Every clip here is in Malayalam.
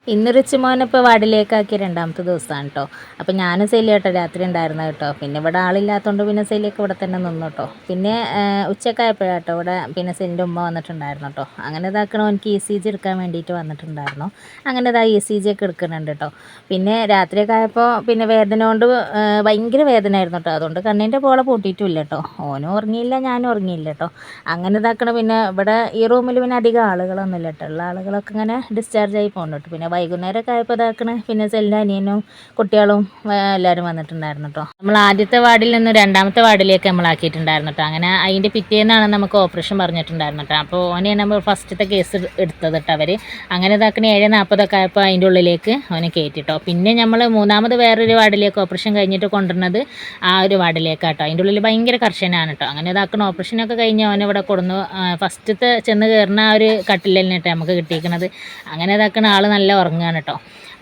ഇന്ന് റിച്ചുമോനിപ്പോൾ വാർഡിലേക്കാക്കിയ രണ്ടാമത്തെ ദിവസമാണ് കേട്ടോ. അപ്പോൾ ഞാനും സെലി കേട്ടോ രാത്രി ഉണ്ടായിരുന്നു കേട്ടോ. പിന്നെ ഇവിടെ ആളില്ലാത്തതുകൊണ്ട് പിന്നെ സെലിയൊക്കെ ഇവിടെ തന്നെ നിന്നു കേട്ടോ. പിന്നെ ഉച്ചക്കായപ്പോഴാട്ടോ ഇവിടെ പിന്നെ സെലിൻ്റെ ഉമ്മ വന്നിട്ടുണ്ടായിരുന്നു കേട്ടോ. അങ്ങനെ ഇതാക്കണം എനിക്ക് ECG എടുക്കാൻ വേണ്ടിയിട്ട് വന്നിട്ടുണ്ടായിരുന്നു. അങ്ങനെ ഇതാ ECG ഒക്കെ എടുക്കുന്നുണ്ട് കേട്ടോ. പിന്നെ രാത്രിയൊക്കെ ആയപ്പോൾ പിന്നെ വേദന കൊണ്ട് ഭയങ്കര വേദന ആയിരുന്നു കേട്ടോ. അതുകൊണ്ട് കണ്ണിൻ്റെ പോള പൂട്ടിയിട്ടുമില്ല കേട്ടോ. ഓനും ഉറങ്ങിയില്ല, ഞാനും ഉറങ്ങിയില്ല കേട്ടോ. അങ്ങനെ ഇതാക്കണം. പിന്നെ ഇവിടെ ഈ റൂമിൽ പിന്നെ അധികം ആളുകളൊന്നും ഇല്ല കേട്ടോ. ഉള്ള ആളുകളൊക്കെ ഇങ്ങനെ ഡിസ്ചാർജ് ആയി പോകുന്നുണ്ട്. പിന്നെ വൈകുന്നേരമൊക്കെ ആയപ്പോൾ ഇതാക്കണേ പിന്നെ സെല്ലിൻ്റെ അനിയനും കുട്ടികളും എല്ലാവരും വന്നിട്ടുണ്ടായിരുന്നു കേട്ടോ. നമ്മൾ ആദ്യത്തെ വാർഡിൽ നിന്ന് രണ്ടാമത്തെ വാർഡിലേക്ക് നമ്മളാക്കിയിട്ടുണ്ടായിരുന്നു കേട്ടോ. അങ്ങനെ അതിൻ്റെ പിറ്റേന്നാണ് നമുക്ക് ഓപ്പറേഷൻ പറഞ്ഞിട്ടുണ്ടായിരുന്നു കേട്ടോ. അപ്പോൾ ഓനെ നമ്മൾ ഫസ്റ്റത്തെ കേസ് എടുത്തത് കേട്ടോ അവർ. അങ്ങനെ ഇതാക്കണേ 7:40 ആയപ്പോൾ അതിൻ്റെ ഉള്ളിലേക്ക് ഓനെ കയറ്റിട്ടോ. പിന്നെ നമ്മൾ മൂന്നാമത് വേറൊരു വാർഡിലേക്ക് ഓപ്പറേഷൻ കഴിഞ്ഞിട്ട് കൊണ്ടുവരുന്നത് ആ ഒരു വാർഡിലേക്കാട്ടോ. അതിൻ്റെ ഉള്ളിൽ ഭയങ്കര കർശനമാണ് കേട്ടോ. അങ്ങനെ ഇതാക്കണം ഓപ്പറേഷനൊക്കെ കഴിഞ്ഞ് ഓനെ ഇവിടെ കൊടുന്നു. ഫസ്റ്റത്തെ ചെന്ന് കയറുന്ന ആ ഒരു കട്ടിലന്നെ കേട്ടോ നമുക്ക് കിട്ടിയിരിക്കുന്നത്. അങ്ങനെ ഇതാക്കണ ആൾ നല്ല ഉറങ്ങുകയാണ് കേട്ടോ.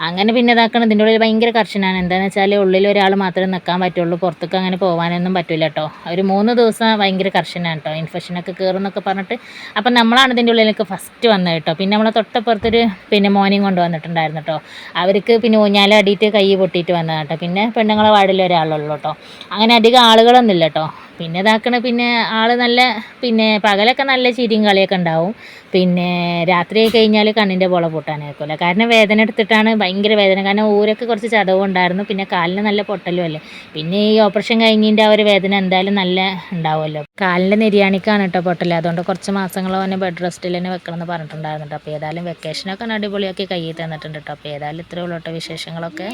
അങ്ങനെ പിന്നെ ഇതാക്കണം ഇതിൻ്റെ ഉള്ളിൽ ഭയങ്കര കർശനമാണ്. എന്താണെന്ന് വെച്ചാൽ ഉള്ളിൽ ഒരാൾ മാത്രമേ നിൽക്കാൻ പറ്റുള്ളൂ, പുറത്തേക്ക് അങ്ങനെ പോകാനൊന്നും പറ്റില്ല കേട്ടോ. ഒരു 3 ദിവസം ഭയങ്കര കർശനമാണ് കേട്ടോ. ഇൻഫെക്ഷനൊക്കെ കയറും എന്നൊക്കെ പറഞ്ഞിട്ട്. അപ്പം നമ്മളാണ് ഇതിൻ്റെ ഉള്ളിലേക്ക് ഫസ്റ്റ് വന്നത് കേട്ടോ. പിന്നെ നമ്മളെ തൊട്ടപ്പുറത്തൊരു പിന്നെ മോനെയും കൊണ്ട് വന്നിട്ടുണ്ടായിരുന്നു കേട്ടോ. അവർക്ക് പിന്നെ ഊഞ്ഞാല അടിയിട്ട് കൈ പൊട്ടിയിട്ട് വന്നതാണ് കേട്ടോ. പിന്നെ പെണ്ണുങ്ങളെ വാർഡിൽ ഒരാളുള്ളൂ കേട്ടോ. അങ്ങനെ അധികം ആളുകളൊന്നും ഇല്ല കേട്ടോ. പിന്നെ ഇതാക്കണ പിന്നെ ആൾ നല്ല പിന്നെ പകലൊക്കെ നല്ല ചിരിയും കളിയൊക്കെ ഉണ്ടാവും. പിന്നെ രാത്രി കഴിഞ്ഞാൽ കണ്ണിൻ്റെ പോള പൊട്ടാനായിരിക്കില്ല. കാരണം വേദന എടുത്തിട്ടാണ് ഭയങ്കര വേദന. കാരണം ഊരൊക്കെ കുറച്ച് ചതവും ഉണ്ടായിരുന്നു. പിന്നെ കാലിന് നല്ല പൊട്ടലും അല്ലേ. പിന്നെ ഈ ഓപ്പറേഷൻ കഴിഞ്ഞതിൻ്റെ ആ ഒരു വേദന എന്തായാലും നല്ല ഉണ്ടാവുമല്ലോ. കാലിൻ്റെ നെരിയാണിക്കാണ് കേട്ടോ പൊട്ടൽ. അതുകൊണ്ട് കുറച്ച് മാസങ്ങൾ തന്നെ ബെഡ് റെസ്റ്റിൽ തന്നെ വെക്കണം എന്ന് പറഞ്ഞിട്ടുണ്ടായിരുന്നു കേട്ടോ. അപ്പോൾ ഏതായാലും വെക്കേഷനൊക്കെ അടിപൊളിയാക്കി കയ്യിൽ തന്നിട്ടുണ്ട് കേട്ടോ. അപ്പോൾ ഏതായാലും ഇത്രയേ ഉള്ളൂ കേട്ടോ വിശേഷങ്ങളൊക്കെ.